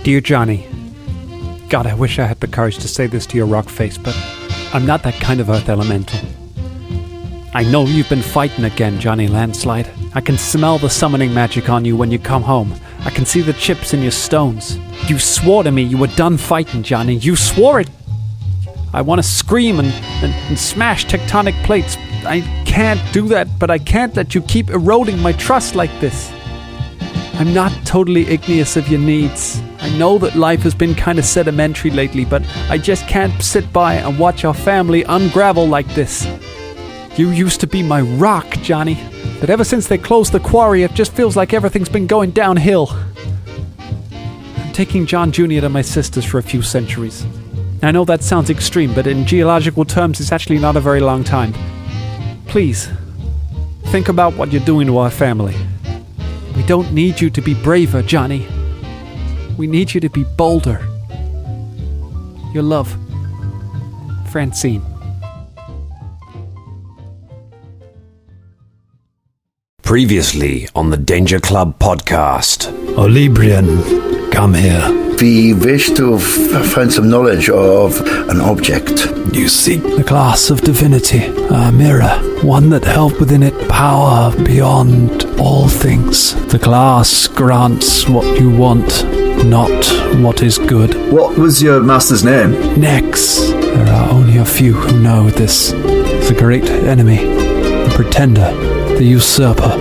Dear Johnny, God, I wish I had the courage to say this to your rock face, but I'm not that kind of earth elemental. I know you've been fighting again, Johnny Landslide. I can smell the summoning magic on you when you come home. I can see the chips in your stones. You swore to me you were done fighting, Johnny. You swore it. I want to scream and smash tectonic plates. I can't do that, but I can't let you keep eroding my trust like this. I'm not totally ignorant of your needs. I know that life has been kind of sedimentary lately, but I just can't sit by and watch our family unravel like this. You used to be my rock, Johnny, but ever since they closed the quarry, it just feels like everything's been going downhill. I'm taking John Jr. to my sisters for a few centuries. I know that sounds extreme, but in geological terms, it's actually not a very long time. Please, think about what you're doing to our family. We don't need you to be braver, Johnny. We need you to be bolder. Your love, Francine. Previously on the Danger Club podcast. Olibrian, come here. We wish to find some knowledge of an object. You seek the glass of divinity, a mirror, one that held within it power beyond all things. The glass grants what you want, not what is good. What was your master's name? Nex. There are only a few who know this. The great enemy, the pretender, the usurper,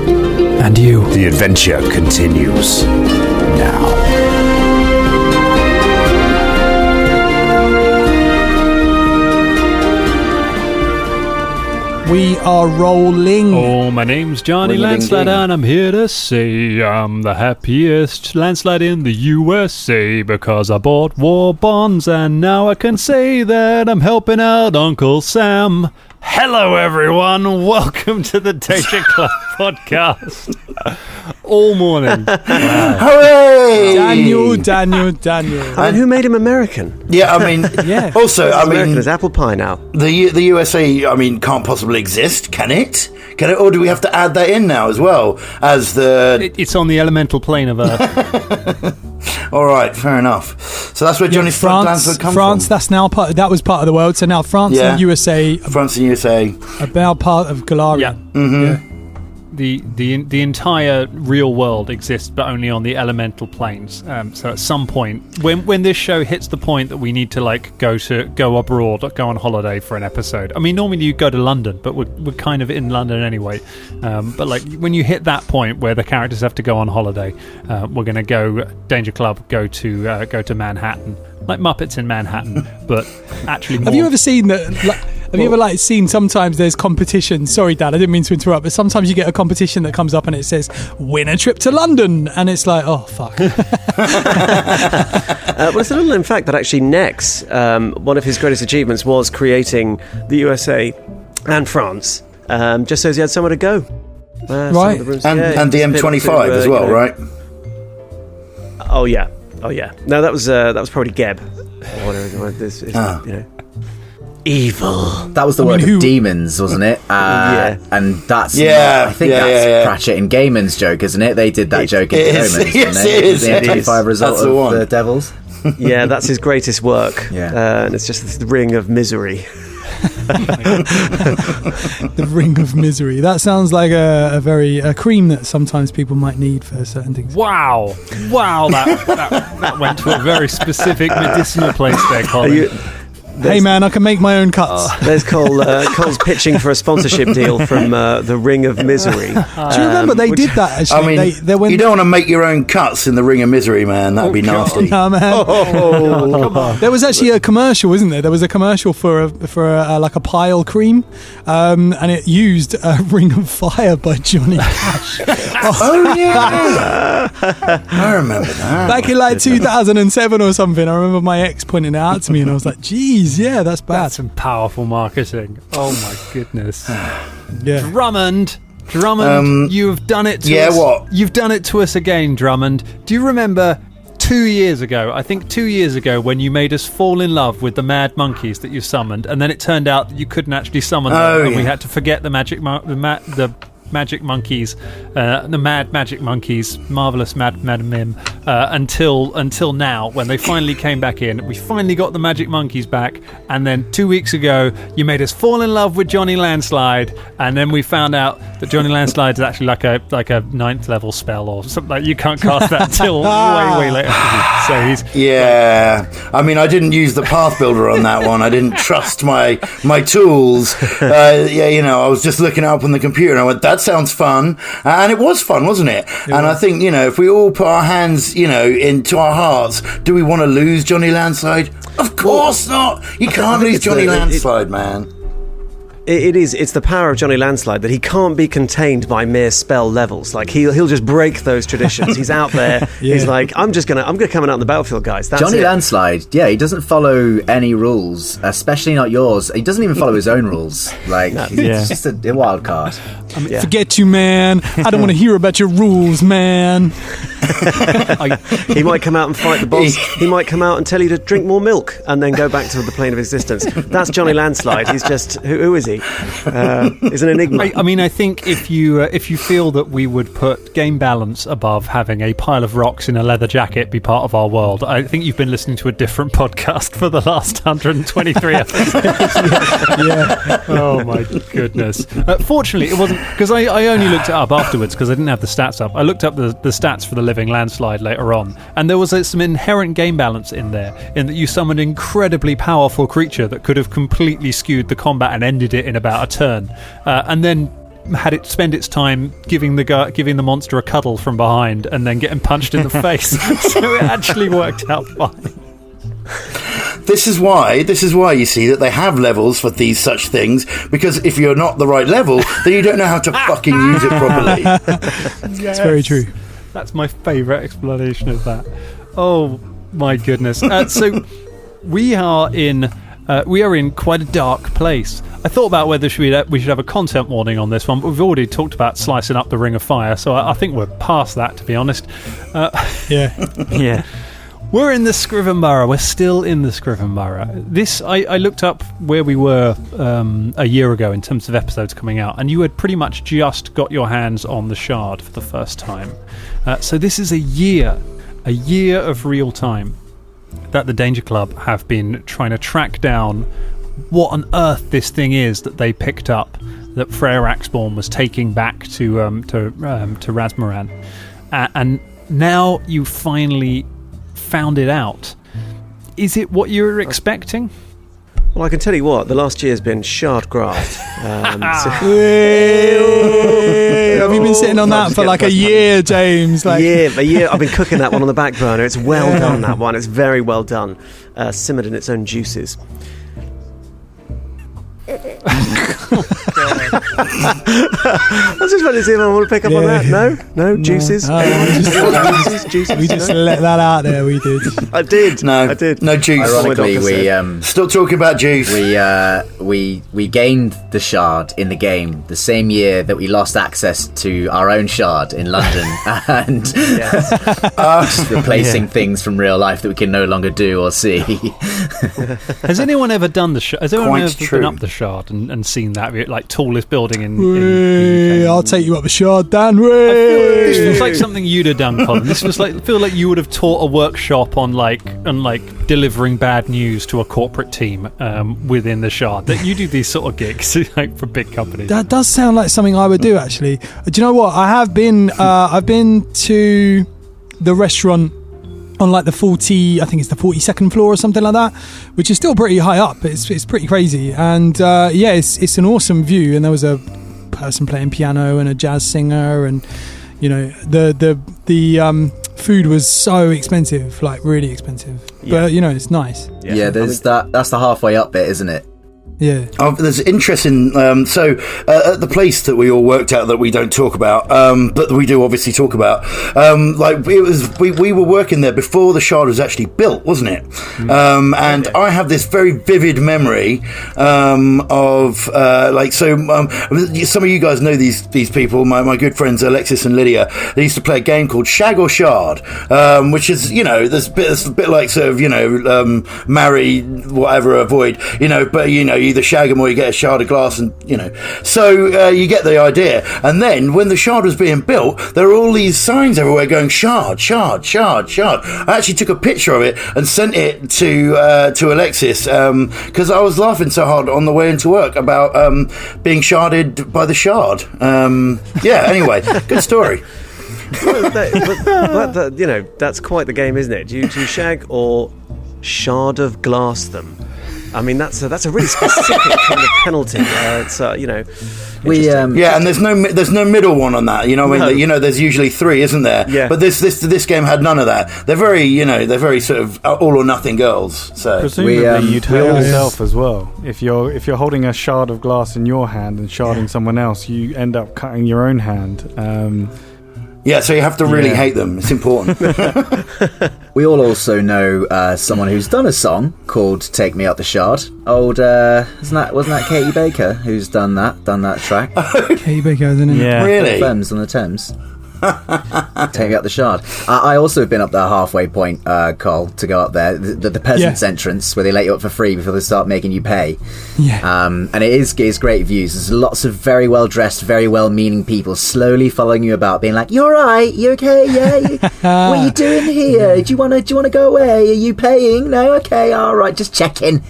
and you. The adventure continues now. We are rolling. Oh, my name's Johnny Landslide, and I'm here to say I'm the happiest landslide in the USA because I bought war bonds and now I can say that I'm helping out Uncle Sam. Hello, everyone. Welcome to the Danger Club podcast. All morning. Wow. Hooray! Daniel. And who made him American? Yeah, I mean, Yeah. Also, I American mean, as apple pie now. the USA, I mean, can't possibly exist, can it? Can it, or do we have to add that in now as well as the? It's on the elemental plane of Earth. All right, fair enough. So that's where Johnny Landslide comes France, from. that's now that was part of the world. So now France and USA France and USA are now part of Galarian. Yeah. Mm-hmm. Yeah. The entire real world exists, but only on the elemental planes. So at some point, when this show hits the point that we need to go abroad, or go on holiday for an episode. I mean, normally you go to London, but we're kind of in London anyway. But like when you hit that point where the characters have to go on holiday, we're going to go Danger Club, go to Manhattan, like Muppets in Manhattan, but actually. Have you ever seen that? Have you ever seen sometimes there's competition? Sorry, Dad, I didn't mean to interrupt, but sometimes you get a competition that comes up and it says "Win a trip to London," and it's like, oh fuck. Well, it's a little in fact that actually Nex, one of his greatest achievements was creating the USA and France, just so he had somewhere to go. Right, and the M25 as well, right? Oh yeah. No, that was probably Geb. Or whatever. Evil. That was the word of demons, wasn't it? Yeah. And that's Yeah. I think that's Pratchett and Gaiman's joke, isn't it? They did that joke in It Omens, is. Yes, didn't they? it is. The M25 result That's the of one. the Devils. Yeah, that's his greatest work. Yeah. And it's just the ring of misery. The ring of misery. That sounds like a cream that sometimes people might need for certain things. Wow, that went to a very specific medicinal place there, Colin. Hey man, I can make my own cuts. There's Cole's pitching for a sponsorship deal from the Ring of Misery. Do you remember they did that actually? I mean, you don't want to make your own cuts in the Ring of Misery, man. That'd be nasty. No, man. Come on. There was actually a commercial, isn't there? There was a commercial for a pile cream, and it used Ring of Fire by Johnny Cash. Oh yeah, I remember that. Back in 2007 or something. I remember my ex pointing it out to me, and I was like, "Geez, yeah, that's bad." That's some powerful marketing. Oh my goodness. Yeah. Drummond, you've done it to us. Yeah, what? You've done it to us again, Drummond. Do you remember 2 years ago, I think 2 years ago, when you made us fall in love with the mad monkeys that you summoned, and then it turned out that you couldn't actually summon them, and we had to forget the magic magic monkeys, the mad magic monkeys, marvelous mad mim, until now, when they finally came back in. We finally got the magic monkeys back, and then 2 weeks ago, you made us fall in love with Johnny Landslide, and then we found out that Johnny Landslide is actually like a 9th level spell or something. Like, you can't cast that until way later. So he's I mean, I didn't use the path builder on that one. I didn't trust my tools. I was just looking up on the computer and I went, that sounds fun. And it was fun, wasn't it? I think, if we all put our hands, into our hearts, do we want to lose Johnny Landslide? Of course not. You can't lose Johnny Landslide, man. It's the power of Johnny Landslide that he can't be contained by mere spell levels. Like, he'll just break those traditions. He's out there. He's like, I'm gonna come out on the battlefield, guys. That's Johnny it. Landslide, he doesn't follow any rules, especially not yours. He doesn't even follow his own rules. Like, it's just a wild card. Forget you, man. I don't want to hear about your rules, man. He might come out and fight the boss. He might come out and tell you to drink more milk and then go back to the plane of existence. That's Johnny Landslide. He's just, who is he? Is an enigma. I mean, I think if you feel that we would put game balance above having a pile of rocks in a leather jacket be part of our world, I think you've been listening to a different podcast for the last 123 episodes. Oh my goodness. Fortunately, it wasn't, because I only looked it up afterwards because I didn't have the stats up. I looked up the stats for the Living Landslide later on, and there was some inherent game balance in there, in that you summoned an incredibly powerful creature that could have completely skewed the combat and ended it in about a turn, and then had it spend its time giving the monster a cuddle from behind and then getting punched in the face. So it actually worked out fine. This is why you see that they have levels for these such things, because if you're not the right level, then you don't know how to fucking use it properly. It's very true. That's my favourite explanation of that. Oh my goodness. So we are in quite a dark place. I thought about whether we should have a content warning on this one, but we've already talked about slicing up the Ring of Fire, so I think we're past that, to be honest. Yeah. We're in the Scriven Borough. We're still in the Scriven Borough. I looked up where we were a year ago in terms of episodes coming out, and you had pretty much just got your hands on the Shard for the first time. So this is a year of real time that the Danger Club have been trying to track down what on earth this thing is that they picked up, that Freyr Axborn was taking back to Razmoran, and now you finally found it out. Is it what you were expecting? Well, I can tell you what, the last year's been shard graft. Have you been sitting on that for like a year, James? A year. I've been cooking that one on the back burner. It's well done, that one. It's very well done. Simmered in its own juices. I was just trying to see if I want to pick up on that. No, juices. We just let that out there. We did. I did. No juice. Ironically, we still talking about juice. We gained the Shard in the game the same year that we lost access to our own Shard in London, and just replacing things from real life that we can no longer do or see. Has anyone ever done the Shard? Has anyone ever been up the Shard and seen that, like, tallest building in the UK? I'll take you up the Shard, Dan. This feels like something you'd have done, Colin. This was like, feel like you would have taught a workshop on delivering bad news to a corporate team within the Shard. That you do these sort of gigs like for big companies. That does sound like something I would do, actually. Do you know what? I've been to the restaurant on like the 42nd floor or something like that, which is still pretty high up. It's pretty crazy, and it's an awesome view. And there was a person playing piano and a jazz singer, and the food was so expensive, like really expensive. But it's nice. That's the halfway up bit, isn't it? Yeah. There's interest in at the place that we all worked at that we don't talk about, but we do obviously talk about. We were working there before the Shard was actually built, wasn't it? And I have this very vivid memory of some of you guys know these people. My good friends Alexis and Lydia. They used to play a game called Shag or Shard, which is there's a bit like sort of marry whatever avoid but you either shag them or you get a shard of glass, and so you get the idea. And then when the shard was being built, there were all these signs everywhere going shard, shard, shard, shard. I actually took a picture of it and sent it to Alexis because I was laughing so hard on the way into work about being sharded by the shard. Anyway, good story. Well, that's quite the game, isn't it? Do you shag or shard of glass them? I mean, that's a really specific kind of penalty. And there's no middle one on that. I mean, there's usually 3, isn't there? Yeah. But this game had none of that. They're very sort of all or nothing girls. So presumably you'd hurt yourself as well. If you're holding a shard of glass in your hand and sharding someone else, you end up cutting your own hand. So you have to really hate them. It's important. We all also know someone who's done a song called "Take Me Up the Shard." Wasn't that Katie Baker who's done that track? Katie Baker, isn't it? Yeah, really. Thames on the Thames. Take Me Up the Shard. I also have been up the halfway point, Cole, to go up there. The peasants' entrance where they let you up for free before they start making you pay. Yeah. And it's great views. There's lots of very well dressed, very well meaning people slowly following you about, being like, "You alright? You okay? Yeah. What are you doing here? Do you wanna go away? Are you paying? No. Okay. All right. Just checking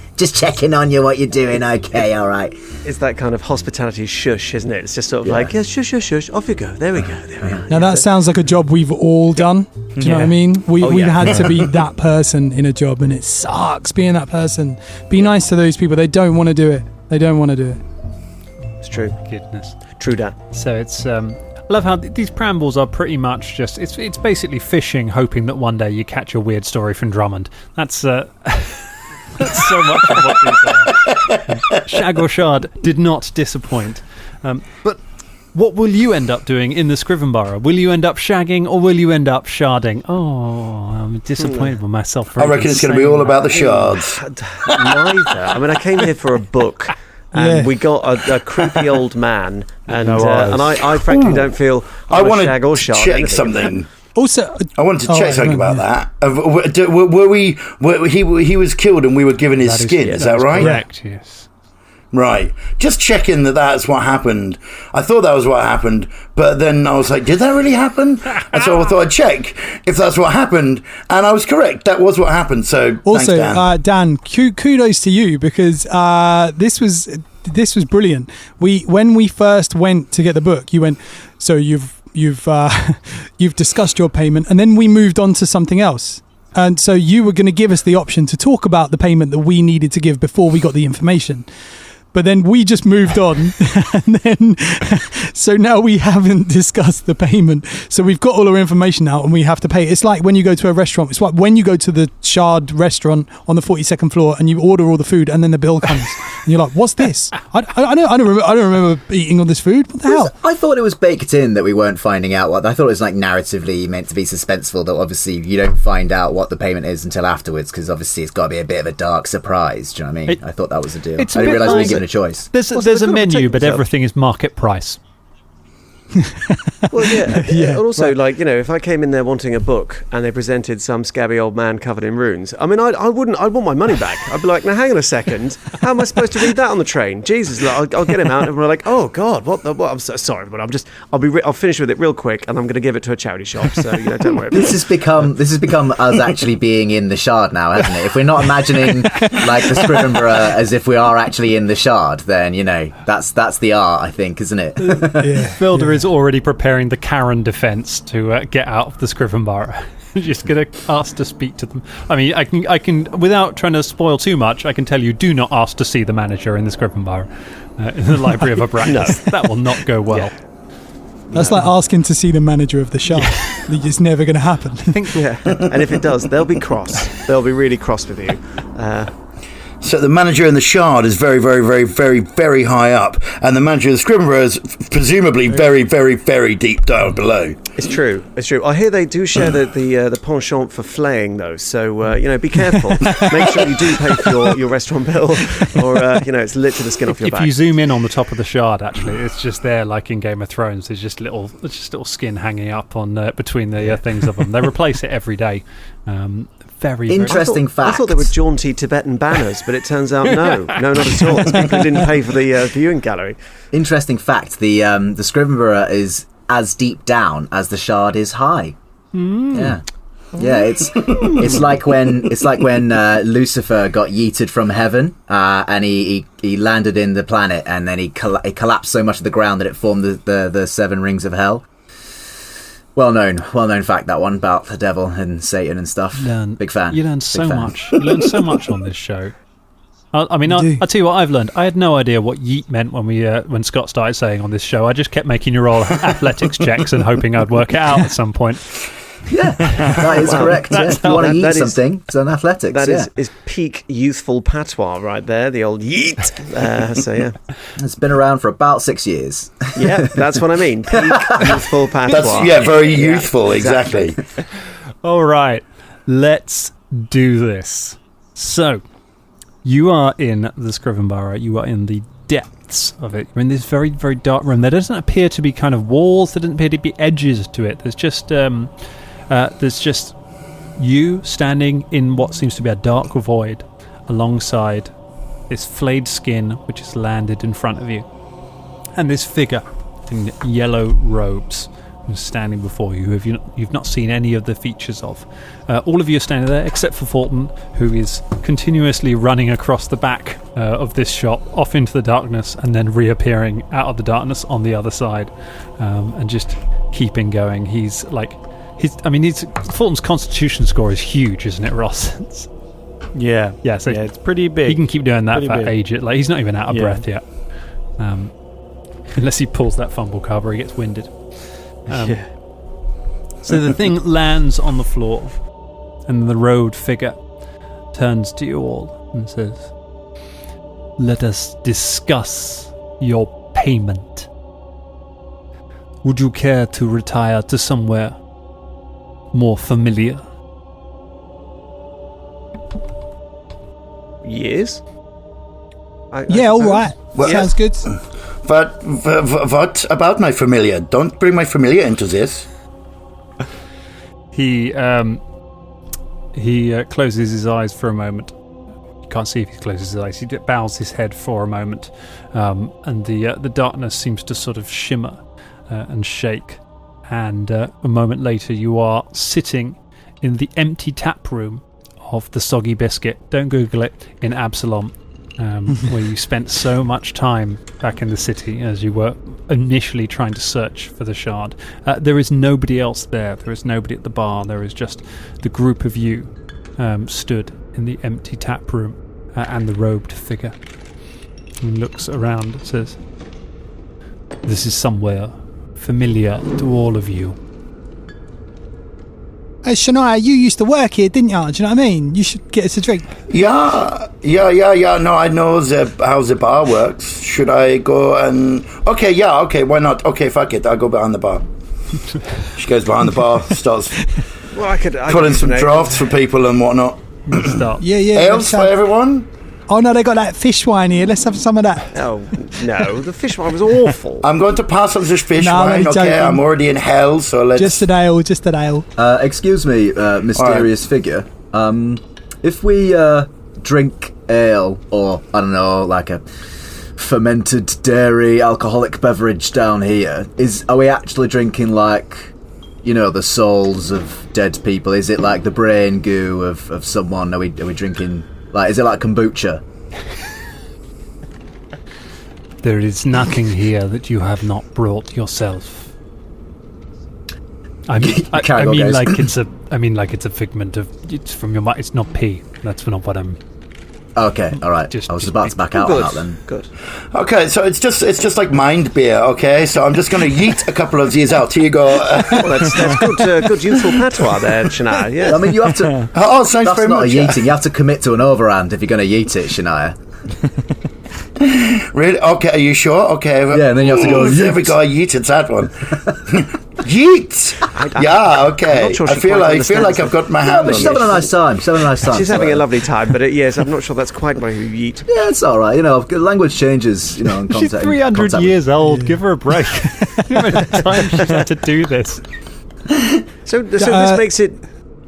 on you. What you're doing? Okay. All right." It's that kind of hospitality shush, isn't it? It's just sort of like, shush, shush, shush, off you go. There we go. Now that sounds like a job we've all done. Do you know what I mean? We've had to be that person in a job, and it sucks being that person. Be nice to those people. They don't want to do it. It's true. Goodness. True that. So it's I love how these preambles are pretty much just it's basically fishing, hoping that one day you catch a weird story from Drummond. That's that's so much of what these are. Shag or shard did not disappoint. But what will you end up doing in the Scrivenborough? Will you end up shagging or will you end up sharding? Oh, I'm disappointed with myself. I reckon it's going to be all about the shards. Neither. I mean, I came here for a book. And we got a creepy old man, and I frankly don't feel I want to shag or shard. Check something. Also, I wanted to check something about that. He was killed and we were given his skin. Is that right? Correct. Yes. Right. Just checking that's what happened. I thought that was what happened, but then I was like, did that really happen? And so I thought I'd check if that's what happened, and I was correct. That was what happened. So also, thanks, Dan, kudos to you because this was brilliant. When we first went to get the book, you went, so you've discussed your payment, and then we moved on to something else. And so you were going to give us the option to talk about the payment that we needed to give before we got the information. But then we just moved on, and then so now we haven't discussed the payment. So we've got all our information now, and we have to pay. It's like when you go to a restaurant. It's like when you go to the Shard restaurant on the 42nd floor, and you order all the food, and then the bill comes, and you're like, "What's this? I don't remember eating all this food. What the hell?" I thought it was baked in that we weren't finding out what. I thought it was like narratively meant to be suspenseful. That obviously you don't find out what the payment is until afterwards, because obviously it's got to be a bit of a dark surprise. Do you know what I mean? I thought that was the deal. I didn't realise we were given a choice. There's a menu, but everything is market price. Well, yeah. Also, like, if I came in there wanting a book and they presented some scabby old man covered in runes, I mean, I'd want my money back. I'd be like, now hang on a second, how am I supposed to read that on the train? Jesus, I'll get him out, and we're like, oh God, what? I'm so sorry, but I'll finish with it real quick, and I'm going to give it to a charity shop. So don't worry. This has become us actually being in the Shard now, hasn't it? If we're not imagining like the Scrivenborough as if we are actually in the Shard, then that's the art, I think, isn't it? Felder is already preparing the Karen defense to get out of the Scrivenborough. Just going to ask to speak to them. I mean, I can, without trying to spoil too much, I can tell you, do not ask to see the manager in the Scrivenborough, in the Library of Abraxas. No. That will not go well. Yeah. That's like asking to see the manager of the Shard. It's never going to happen. And if it does, they'll be cross. They'll be really cross with you. So the manager in the Shard is very, very, very, very, very high up, and the manager of the Scrivenborough is presumably very, very, very deep down below. It's true. I hear they do share the penchant for flaying, though. So be careful. Make sure you do pay for your restaurant bill, or it's lit to the skin off your back. If you zoom in on the top of the Shard, actually, it's just there, like in Game of Thrones. There's just little skin hanging up on between the things of them. They replace it every day. very Interesting fact. I thought they were jaunty Tibetan banners, but it turns out no, not at all. It's people who didn't pay for the viewing gallery. Interesting fact: the Scrivenborough is as deep down as the Shard is high. Yeah. Yeah, it's like when Lucifer got yeeted from heaven, and he landed in the planet, and then he collapsed so much of the ground that it formed the 7 rings of hell. Well known fact, that one about the devil and Satan and stuff. Big fan. You learn so much. You learn so much on this show. I'll tell you what I've learned. I had no idea what yeet meant when Scott started saying on this show. I just kept making you roll athletics checks and hoping I'd work it out at some point. Yeah, that is correct. Yeah. If you want to eat something, it's an athletics. That is peak youthful patois right there, the old yeet. So yeah. It's been around for about 6 years. Yeah, that's what I mean. Peak youthful patois. That's, very youthful, exactly. All right, let's do this. So, you are in the Scrivenborough. You are in the depths of it. You're in this very, very dark room. There doesn't appear to be kind of walls. There doesn't appear to be edges to it. There's just you standing in what seems to be a dark void alongside this flayed skin which has landed in front of you, and this figure in yellow robes who's standing before you, who you've not seen any of the features of. All of you are standing there except for Fulton, who is continuously running across the back of this shop off into the darkness and then reappearing out of the darkness on the other side, and just keeping going. Fulton's constitution score is huge, isn't it, Ross? Yeah. So it's pretty big. He can keep doing that pretty for big. age. Like, he's not even out of breath yet. Unless he pulls that fumble cover, he gets winded. So the thing lands on the floor, and the robed figure turns to you all and says, "Let us discuss your payment. Would you care to retire to somewhere more familiar?" Years? All right. Sounds good. But what about my familiar? Don't bring my familiar into this. He closes his eyes for a moment. You can't see if he closes his eyes. He bows his head for a moment, and the darkness seems to sort of shimmer and shake. And a moment later, you are sitting in the empty tap room of the Soggy Biscuit. Don't Google it. In Absalom. Where you spent so much time back in the city as you were initially trying to search for the shard. There is nobody else there. There is nobody at the bar. There is just the group of you stood in the empty tap room and the robed figure. He looks around and says, "This is somewhere familiar to all of you." Hey, Shania, you used to work here, didn't you? Do you know what I mean? You should get us a drink. Yeah. No, I know how the bar works. Should I go and... Okay, why not? Okay, fuck it, I'll go behind the bar. She goes behind the bar, starts putting some drafts for people and whatnot. Start. Yeah. Ales for everyone? Oh, no, they got that fish wine here. Let's have some of that. Oh, no, the fish wine was awful. I'm going to pass on this fish wine, I'm okay? joking. I'm already in hell, so let's... Just an ale. Excuse me, mysterious figure. If we drink ale, or, I don't know, like a fermented dairy alcoholic beverage down here, are we actually drinking, like, you know, the souls of dead people? Is it like the brain goo of someone? Are we drinking... Like, is it like kombucha? There is nothing here that you have not brought yourself. I mean like it's a figment of. It's from your mind. It's not pee. That's not what I'm. Okay, all right. I was about to back out on that then. Good. Okay, so it's just like mind beer. Okay, so I'm just going to yeet a couple of these out. Here you go. Well, that's good youthful patois there, Shania. Yeah. I mean, you have to. Oh, thanks that's very not much. a yeeting. You have to commit to an overhand if you're going to yeet it, Shania. Really? Okay, are you sure? Okay. Yeah, and then you have to go. There we go. I yeeted that one. Yeet. Okay. I'm not sure I feel like I've got my hand but on she's having a it. nice time. She's having a lovely time, but yes, I'm not sure that's quite what you yeet. Yeah, it's all right. You know, language changes. You know, in She's 300 years old. Give her a break. How many times she's had to do this? So this makes it.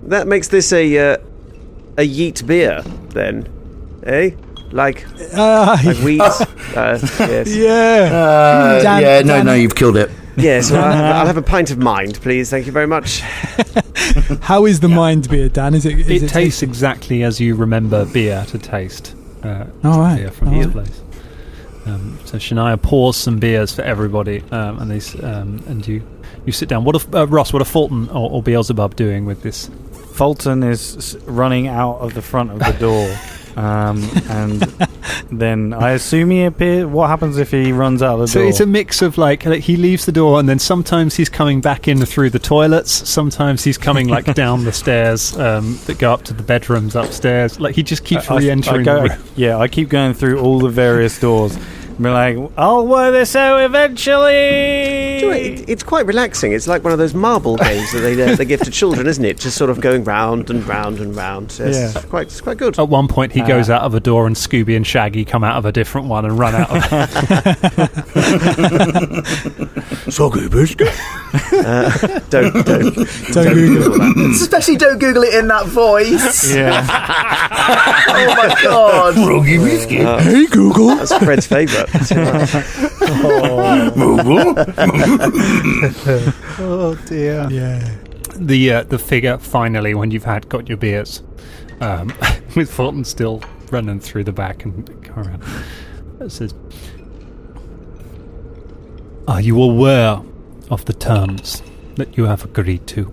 That makes this a a yeet beer then? Eh? Like wheat? Yes. Yeah. No, you've killed it. Yes, I'll have a pint of mind, please. Thank you very much. How is the mind beer, Dan? Is it? It tastes exactly as you remember beer to taste. All right. Beer from this place. So Shania pours some beers for everybody, and you sit down. What are Ross? What are Fulton or Beelzebub doing with this? Fulton is running out of the front of the door. And then I assume he appears. What happens if he runs out of the door? So it's a mix of like he leaves the door, and then sometimes he's coming back in through the toilets. Sometimes he's coming like down the stairs that go up to the bedrooms upstairs. Like he just keeps re-entering. I keep going through all the various doors. Be like, I'll wear this out eventually. It's quite relaxing. It's like one of those marble games that they give to children, isn't it? Just sort of going round and round and round. It's quite good. At one point, he goes out of a door, and Scooby and Shaggy come out of a different one and run out of Soggy biscuit. Don't Google that. Especially don't Google it in that voice. Yeah. Oh my god. Soggy biscuit. Hey Google. That's Fred's favourite. Oh dear. Yeah. The figure finally, when you've got your beers, with Fulton still running through the back and come around, it says, "Are you aware of the terms that you have agreed to?"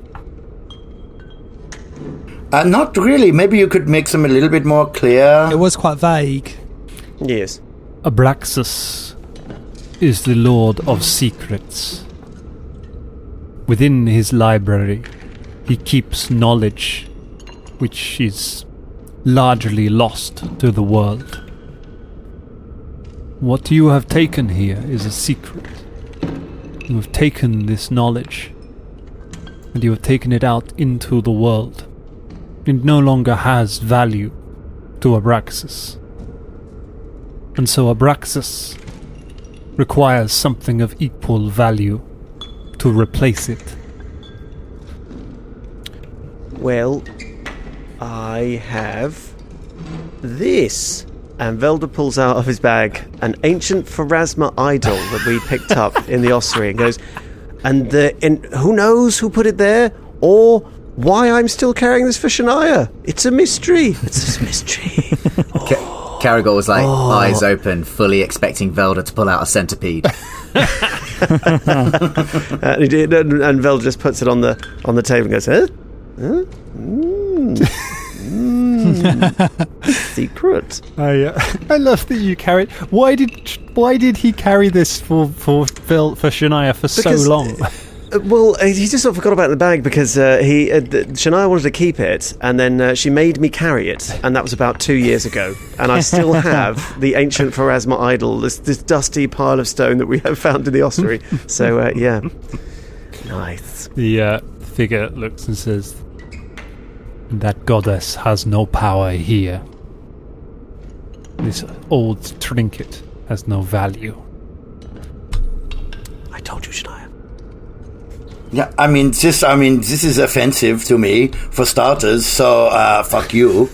Not really. Maybe you could make them a little bit more clear. It was quite vague. Yes. Abraxas is the Lord of Secrets. Within his library, he keeps knowledge which is largely lost to the world. What you have taken here is a secret. You have taken this knowledge, and you have taken it out into the world. It no longer has value to Abraxas. And so Abraxas requires something of equal value to replace it. Well, I have this. And Velda pulls out of his bag an ancient Pharasma idol that we picked up in the ossuary and goes, and who knows who put it there or why I'm still carrying this for Shania. It's a mystery. It's a mystery. Caragor was like, eyes open, fully expecting Velda to pull out a centipede. And he did, and Velda just puts it on the table and goes, huh? Secret. I love that you carried. Why did he carry this for Shania for so long? Well, he just sort of forgot about it in the bag because Shania wanted to keep it, and then she made me carry it, and that was about 2 years ago. And I still have the ancient Pharasma idol, this dusty pile of stone that we have found in the ossuary. So, yeah. Nice. The figure looks and says, "That goddess has no power here. This old trinket has no value." I told you, Shania. Yeah, I mean, this is offensive to me, for starters, so fuck you.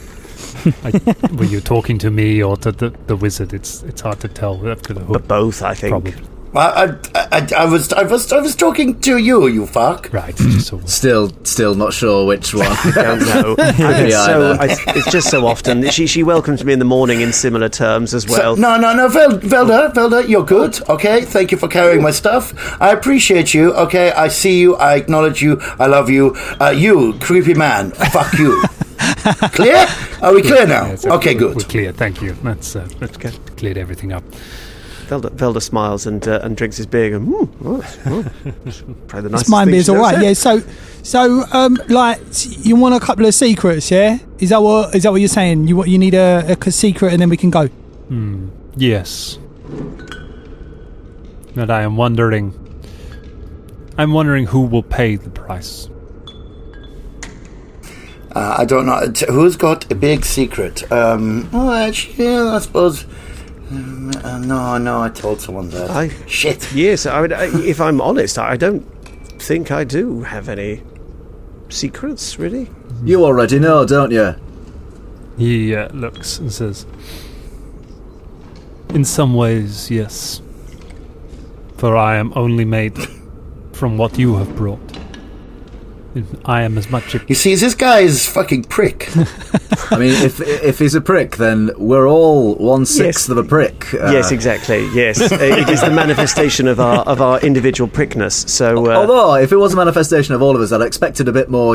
Were you talking to me or to the wizard? It's hard to tell. But both, I think. Probably. I was talking to you, you fuck. Right. Still not sure which one. I don't know. It's just so often. She welcomes me in the morning in similar terms as well. No, Velda, you're good, okay? Thank you for carrying my stuff. I appreciate you, okay? I see you, I acknowledge you, I love you. You, creepy man, fuck you. Clear? Are we clear now? Yes, okay, good. We're clear, thank you. That's cleared everything up. Velda smiles and drinks his beer and probably the nicest mine thing beer's she's all ever right. said. Yeah. So like, you want a couple of secrets? Yeah. Is that what you're saying? You need a secret and then we can go. Yes. And I am wondering. I'm wondering who will pay the price. I don't know. Who's got a big secret? Actually, I suppose. No, I told someone that. Shit. Yes, I mean, if I'm honest, I don't think I do have any secrets, really. You already know, don't you? He looks and says, "In some ways, yes. For I am only made from what you have brought. I am as much a..." You see, this guy is fucking prick. I mean, if he's a prick, then we're all 1/6 of a prick. Yes, exactly. Yes, it is the manifestation of our individual prickness. So, although if it was a manifestation of all of us, I'd expected a bit more,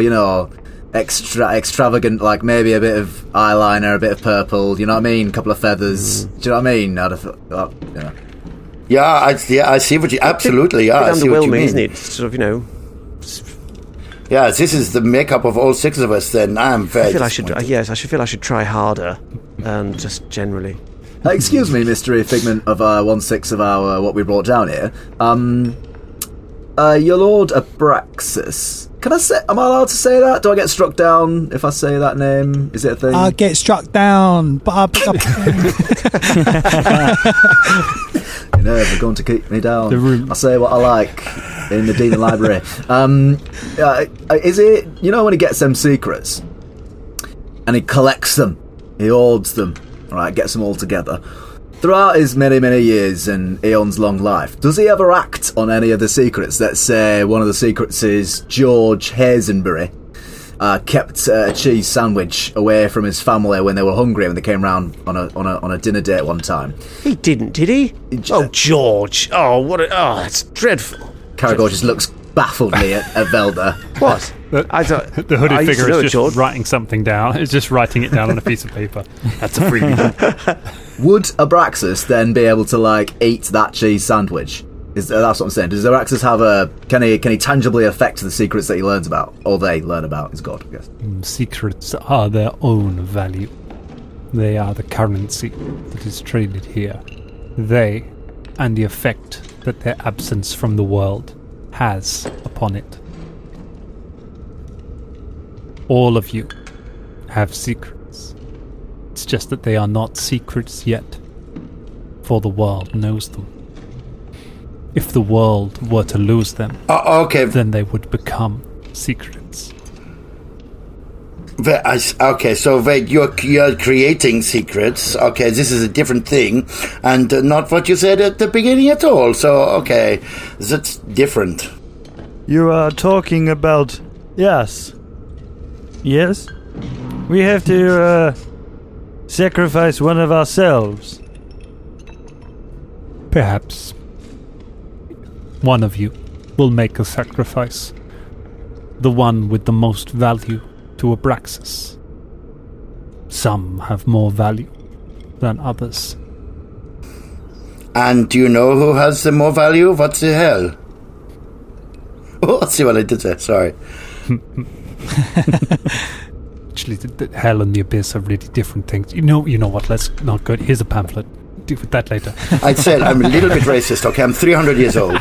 extravagant, like maybe a bit of eyeliner, a bit of purple. You know what I mean? A couple of feathers. Do you know what I mean? I'd have thought, Yeah, I see what you... Absolutely, yeah, I see what you mean. Isn't it? Sort of, Yeah, this is the makeup of all 6 of us, then I'm very... I feel I should try harder, just generally. Excuse me, mystery figment of 1/6 of our what we brought down here. Your Lord Abraxas. Am I allowed to say that? Do I get struck down if I say that name? Is it a thing? I'll get struck down. You're never going to keep me down. I say what I like in the Demon Library. Is it, when he gets them secrets and he collects them, he hoards them, right, gets them all together. Throughout his many, many years and Eon's long life, does he ever act on any of the secrets? Let's say one of the secrets is George Hazenbury kept a cheese sandwich away from his family when they were hungry when they came round on a dinner date one time. He didn't, did he? Oh, George! That's dreadful. Caragor just looks baffledly at Velda. What? The hooded figure is just George. Writing something down. It's just writing it down on a piece of paper. That's a freebie. Would Abraxas then be able to eat that cheese sandwich? That's what I'm saying. Does Abraxas have can he tangibly affect the secrets that he learns about, or they learn about? Is God, I guess. Secrets are their own value. They are the currency that is traded here. They, and the effect that their absence from the world has upon it. All of you have secrets. It's just that they are not secrets yet, for the world knows them. If the world were to lose them, then they would become secrets. Okay, so wait, you're creating secrets. Okay, this is a different thing, and not what you said at the beginning at all. So, okay, that's different. You are talking about... Yes. Yes? We have to, sacrifice one of ourselves. Perhaps one of you will make a sacrifice. The one with the most value to Abraxas. Some have more value than others. And do you know who has the more value? What the hell? Oh, let's see what I did there. Sorry. Actually, the hell and the abyss are really different things. You know what? Let's not go. Here's a pamphlet. Deal with that later. I said I'm a little bit racist. Okay, I'm 300 years old.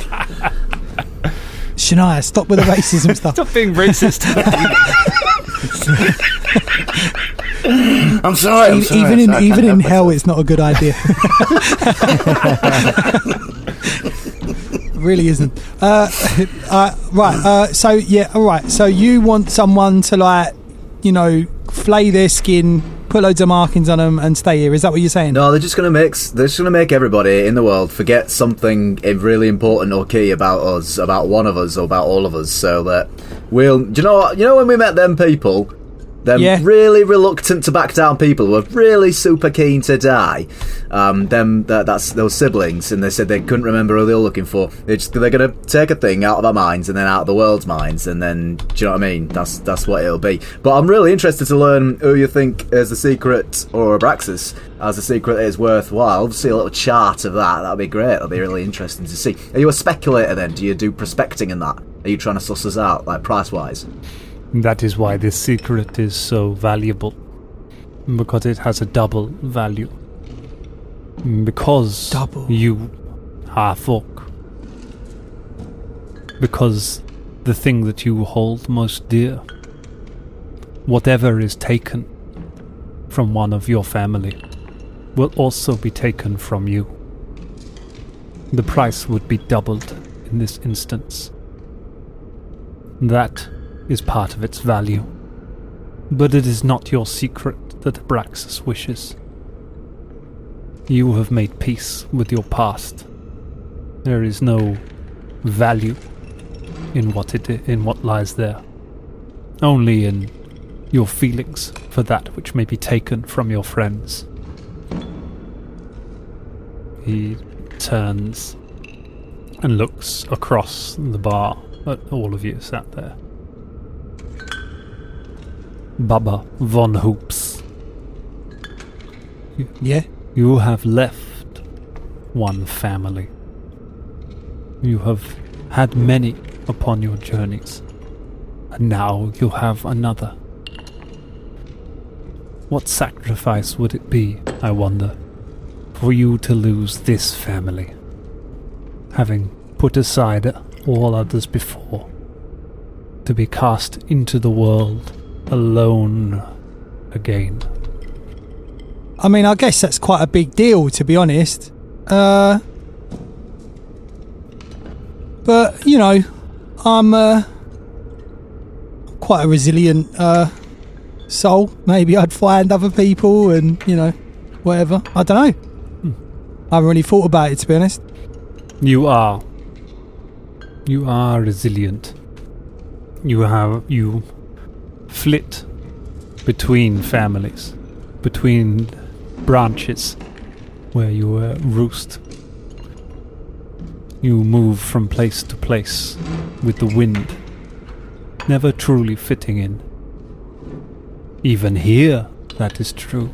Shania, stop with the racism stuff. Stop being racist. I'm sorry. Even in hell, it's not a good idea. Really isn't. Right. So you want someone to flay their skin, put loads of markings on them, and stay here? Is that what you're saying? No, they're just gonna make everybody in the world forget something really important or key about us, about one of us, or about all of us, so that we'll. Do you know what? You know when we met them people. Them really reluctant to back down people who are really super keen to die. That's those siblings, and they said they couldn't remember who they were looking for. They're going to take a thing out of our minds and then out of the world's minds, and then, do you know what I mean? That's what it'll be. But I'm really interested to learn who you think is the secret, or Abraxas as the secret is worthwhile. See a little chart of that. That'd be great. That'd be really interesting to see. Are you a speculator then? Do you do prospecting in that? Are you trying to suss us out, price-wise? That is why this secret is so valuable. Because it has a double value. Because you are folk. Because the thing that you hold most dear, whatever is taken from one of your family, will also be taken from you. The price would be doubled in this instance. That is part of its value. But it is not your secret that Abraxas wishes. You have made peace with your past. There is no value in what lies there. Only in your feelings for that which may be taken from your friends. He turns and looks across the bar at all of you sat there. Baba von Hoops. Yeah? You have left one family. You have had many upon your journeys, and now you have another. What sacrifice would it be, I wonder, for you to lose this family, having put aside all others before, to be cast into the world alone again? I mean, I guess that's quite a big deal, to be honest. But, you know, I'm quite a resilient soul. Maybe I'd find other people and, you know, whatever. I don't know. I haven't really thought about it, to be honest. You are resilient. You flit between families, between branches where you roost. You move from place to place with the wind, never truly fitting in. Even here, that is true.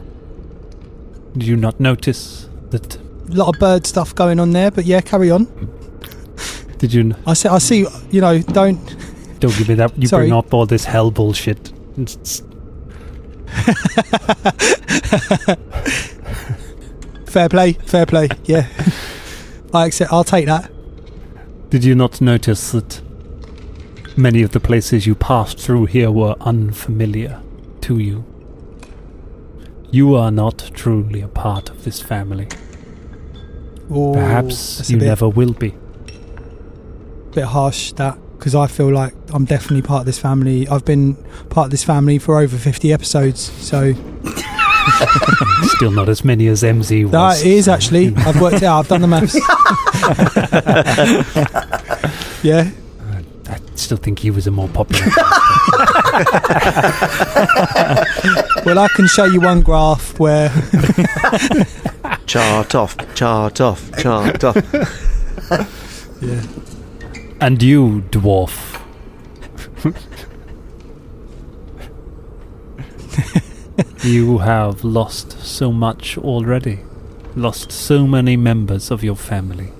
Did you not notice that? A lot of bird stuff going on there, but yeah, carry on. Did you? I see. You know, don't give me that. You Sorry. bring up all this hell bullshit. Fair play. Yeah, I accept. I'll take that. Did you not notice that many of the places you passed through here were unfamiliar to you? You are not truly a part of this family. Ooh, Perhaps you never will be. Bit harsh, that, because I feel like I'm definitely part of this family. I've been part of this family for over 50 episodes, so... Still not as many as MZ was. That is, actually. I've worked it out. I've done the maths. Yeah. I still think he was a more popular. Well, I can show you one graph where... Chart off. Yeah. And you, dwarf. You have lost so much already. Lost so many members of your family.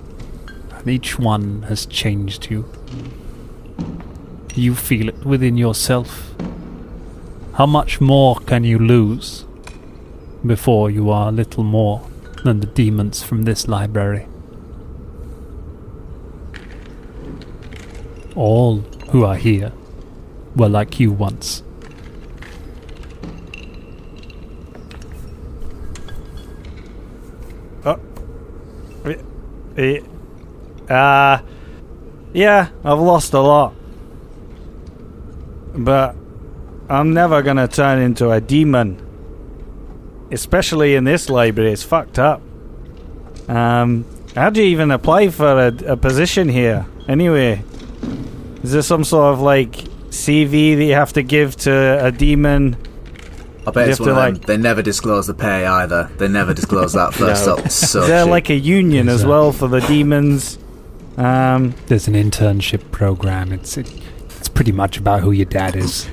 And each one has changed you. You feel it within yourself. How much more can you lose before you are little more than the demons from this library? All who are here were like you once. Yeah, I've lost a lot. But I'm never gonna turn into a demon. Especially in this library, it's fucked up. How'd you even apply for a position here? Anyway, is there some sort of like CV that you have to give to a demon? I bet it's one of them. They never disclose the pay either. They never disclose that first up. So is there like a union as well for the demons? There's an internship program. It's pretty much about who your dad is.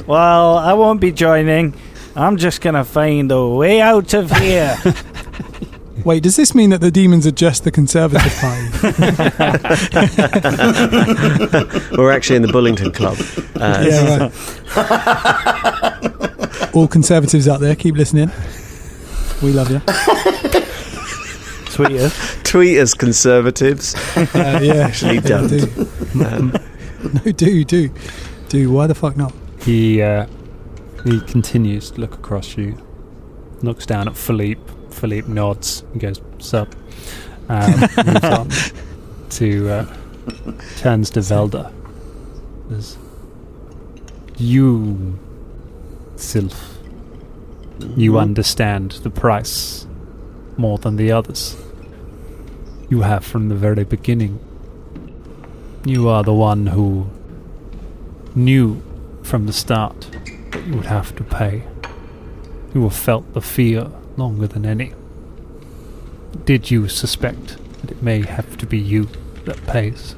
Well, I won't be joining. I'm just gonna find a way out of here. Wait, does this mean that the demons are just the Conservative Party? We're actually in the Bullington Club. Yeah, right. All Conservatives out there, keep listening. We love you. Tweet us, Conservatives. Yeah, actually don't. No, do. Why the fuck not? He continues to look across you, looks down at Philippe. Philippe nods and goes, "Sup?" Moves on to turns to Velda. You Sylph. You understand the price more than the others. You have from the very beginning. You are the one who knew from the start that you would have to pay. You have felt the fear longer than any. Did you suspect that it may have to be you that pays?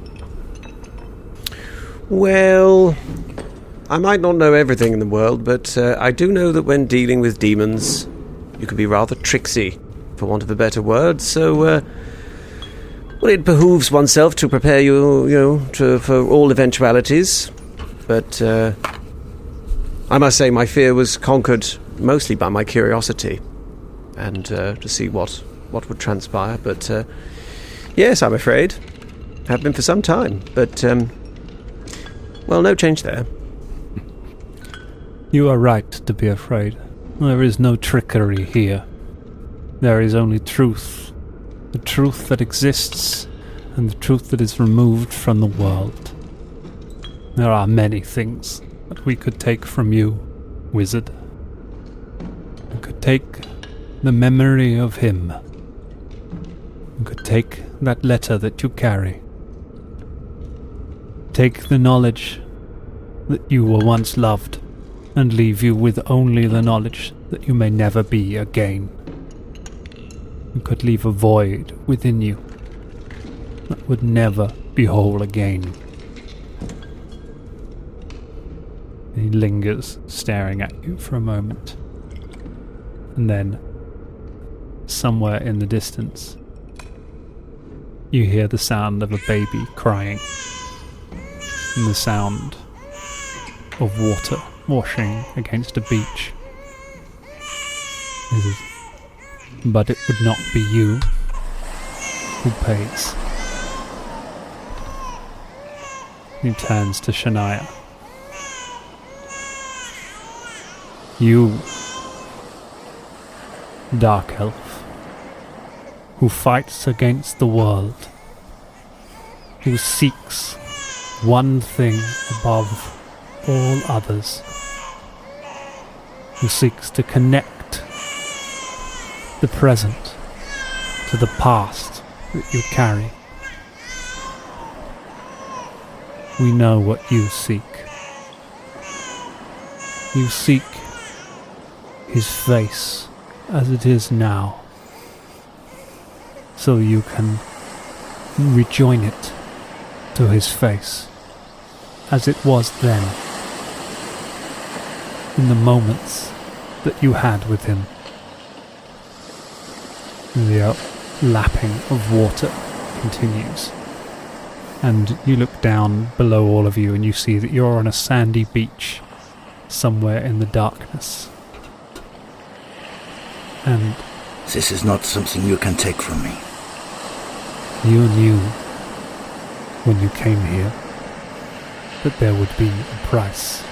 Well, I might not know everything in the world, but I do know that when dealing with demons, you can be rather tricksy, for want of a better word. So, well, it behooves oneself to prepare for all eventualities. But I must say my fear was conquered mostly by my curiosity, and to see what would transpire. But yes, I'm afraid. Have been for some time, but well, no change there. You are right to be afraid. There is no trickery here. There is only truth. The truth that exists, and the truth that is removed from the world. There are many things that we could take from you, wizard. We could take the memory of him. We could take that letter that you carry. Take the knowledge that you were once loved, and leave you with only the knowledge that you may never be again. You could leave a void within you that would never be whole again. He lingers, staring at you for a moment. And then, somewhere in the distance, you hear the sound of a baby crying, and the sound of water washing against a beach. But it would not be you who pays. He turns to Shania. You, Dark Elf, who fights against the world, who seeks one thing above all others, who seeks to connect the present to the past that you carry. We know what you seek. You seek his face as it is now, so you can rejoin it to his face as it was then, in the moments that you had with him. The lapping of water continues, and you look down below all of you and you see that you're on a sandy beach somewhere in the darkness. And this is not something you can take from me. You knew when you came here that there would be a price.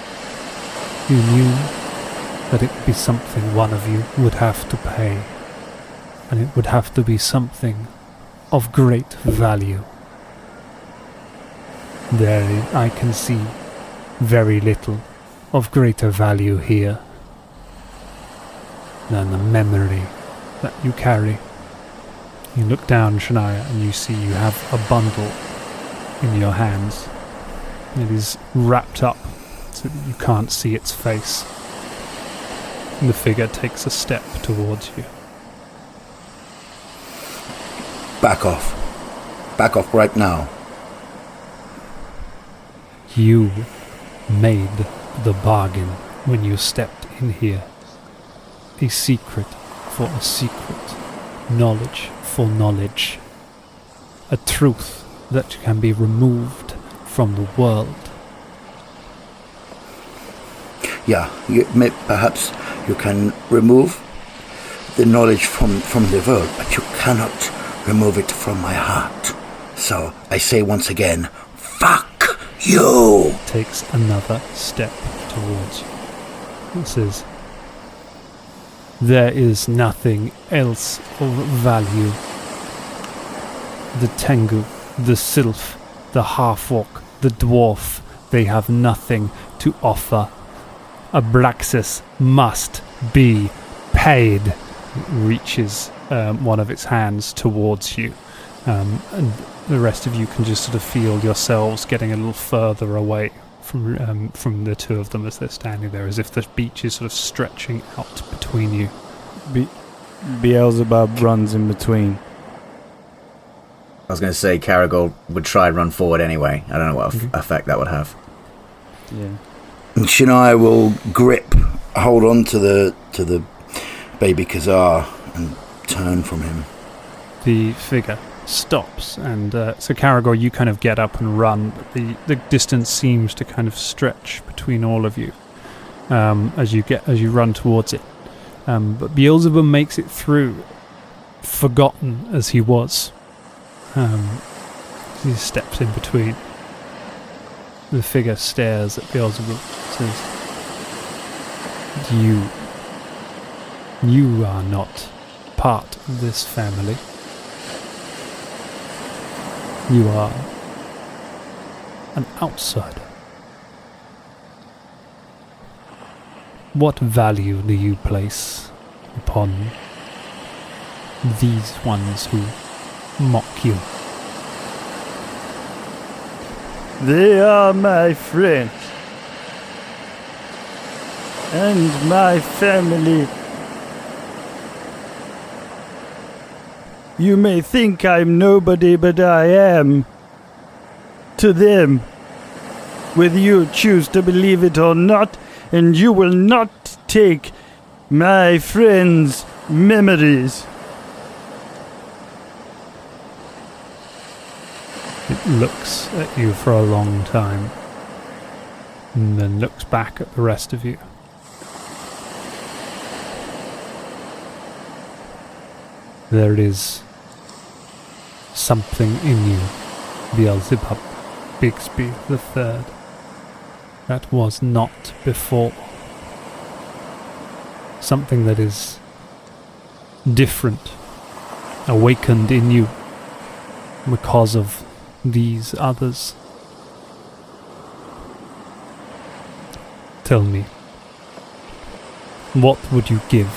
You knew that it would be something one of you would have to pay, and it would have to be something of great value. There I can see very little of greater value here than the memory that you carry. You look down, Shania, and you see you have a bundle in your hands. It is wrapped up so that you can't see its face. And the figure takes a step towards you. Back off. Back off right now. You made the bargain when you stepped in here. A secret for a secret. Knowledge for knowledge. A truth that can be removed from the world. Yeah, perhaps you can remove the knowledge from the world, but you cannot remove it from my heart. So I say once again, fuck you! Takes another step towards you. This is... There is nothing else of value. The Tengu, the Sylph, the half-orc, the dwarf, they have nothing to offer Abraxas must be paid. Reaches one of its hands towards you, and the rest of you can just sort of feel yourselves getting a little further away from the two of them as they're standing there, as if the beach is sort of stretching out between you. Beelzebub runs in between. I was going to say Caragor would try and run forward anyway. I don't know what effect that would have. Yeah. And Shania will hold on to the baby Khazar and turn from him. The figure stops, and so Caragor, you kind of get up and run, but the distance seems to kind of stretch between all of you as you run towards it. But Beelzebub makes it through, forgotten as he was. He steps in between. The figure stares at Beelzebub, says, You are not part of this family. You are an outsider. What value do you place upon these ones who mock you? They are my friends. And my family. You may think I'm nobody, but I am. To them. Whether you choose to believe it or not, and you will not take my friends' memories. It looks at you for a long time, and then looks back at the rest of you. There is something in you, Beelzebub Bigsby the Third, that was not before. Something that is different, awakened in you because of these others. Tell me, what would you give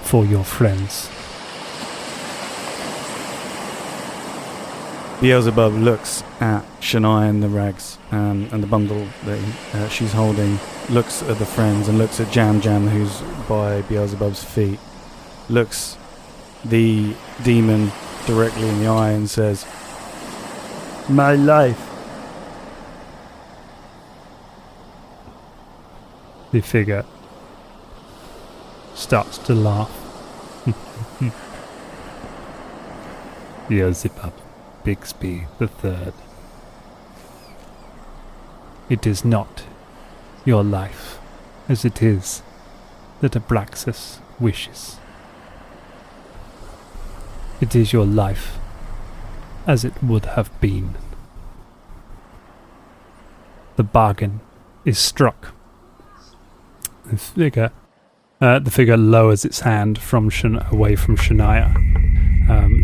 for your friends? Beelzebub looks at Shania and the rags and the bundle that she's holding, looks at the friends and looks at Jam Jam, who's by Beelzebub's feet, looks the demon directly in the eye and says, "My life." The figure starts to laugh. Beelzebub Bigsby the Third. It is not your life as it is that Abraxas wishes. It is your life as it would have been. The bargain is struck. The figure lowers its hand from away from Shania,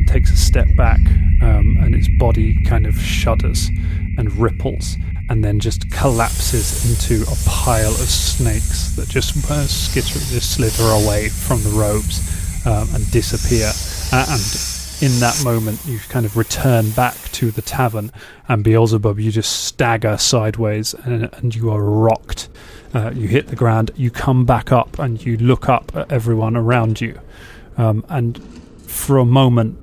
takes a step back, and its body kind of shudders and ripples, and then just collapses into a pile of snakes that just slither away from the robes and disappear. And in that moment, you kind of return back to the tavern, and Beelzebub, you just stagger sideways, and you are rocked. You hit the ground, you come back up, and you look up at everyone around you. And for a moment,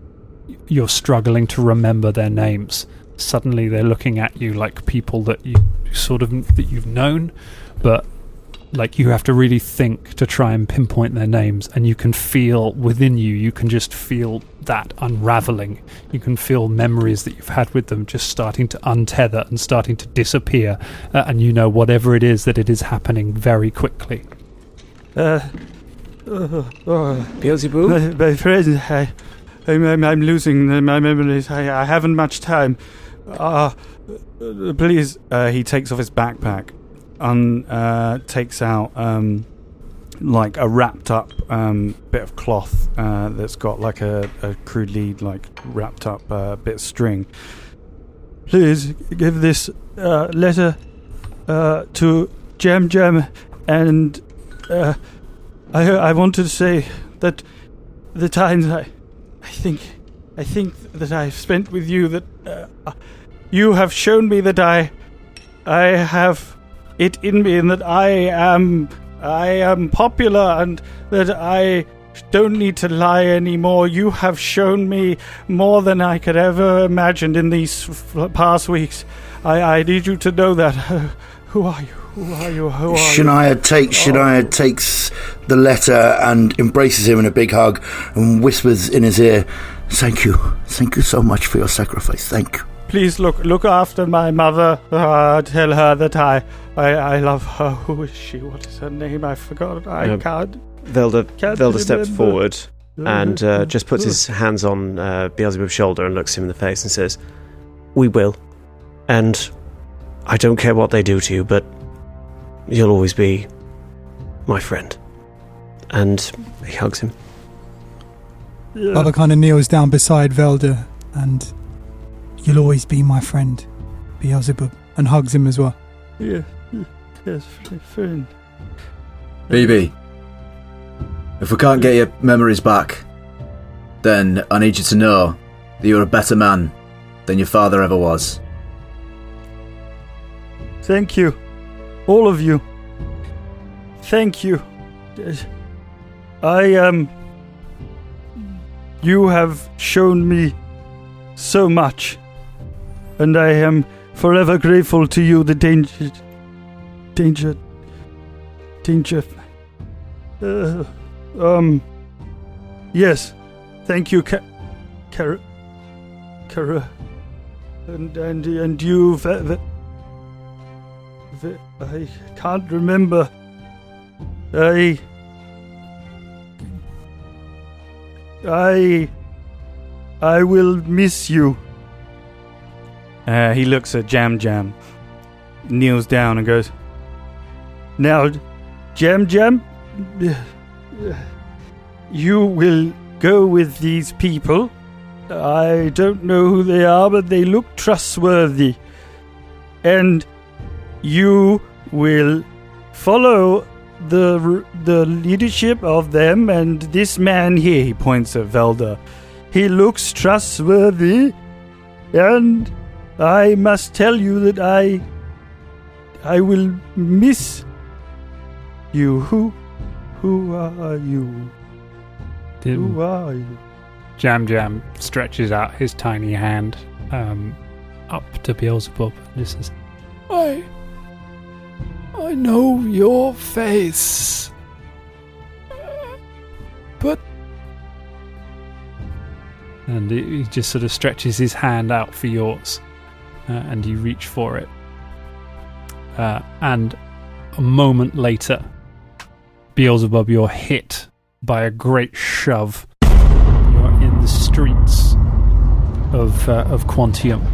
you're struggling to remember their names. Suddenly they're looking at you like people that you've known, but like you have to really think to try and pinpoint their names, and you can feel within you can just feel that unraveling. You can feel memories that you've had with them just starting to untether and starting to disappear, and you know whatever it is that it is happening very quickly. Beelzebub? My friend, I'm losing my memories. I haven't much time. Please. He takes off his backpack and takes out like a wrapped up bit of cloth that's got like a crudely like wrapped up bit of string. Please give this letter to Jam, and I wanted to say that the times I think that I've spent with you, that you have shown me that I have it in me, and that I am popular, and that I don't need to lie anymore. You have shown me more than I could ever imagine in these past weeks. I need you to know that. Who are you? Shania takes the letter and embraces him in a big hug and whispers in his ear, Thank you so much for your sacrifice. Thank you. Please look after my mother. Tell her that I love her. Who is she? What is her name? I forgot. I can't. Velda steps forward and just puts his hands on Beelzebub's shoulder and looks him in the face and says, We will. And I don't care what they do to you, but you'll always be my friend. And he hugs him. Bubba kind of kneels down beside Velda and, You'll always be my friend, Beelzebub, and hugs him as well. Yes, friend. BB, if we can't get your memories back, then I need you to know that you're a better man than your father ever was. Thank you. All of you. Thank you. You have shown me so much, and I am forever grateful to you, the danger. Yes. Thank you, Kara. And you, I can't remember. I will miss you. He looks at Jam, kneels down and goes, Now, Jam, you will go with these people. I don't know who they are, but they look trustworthy. And you will follow the leadership of them, and this man here, he points at Velda, he looks trustworthy, and I must tell you that I will miss you. Who are you? Who are you? Jam stretches out his tiny hand up to Beelzebub and just says, I know your face, but... And he just sort of stretches his hand out for yours, and you reach for it. And a moment later, Beelzebub, you're hit by a great shove. You're in the streets of Quantium,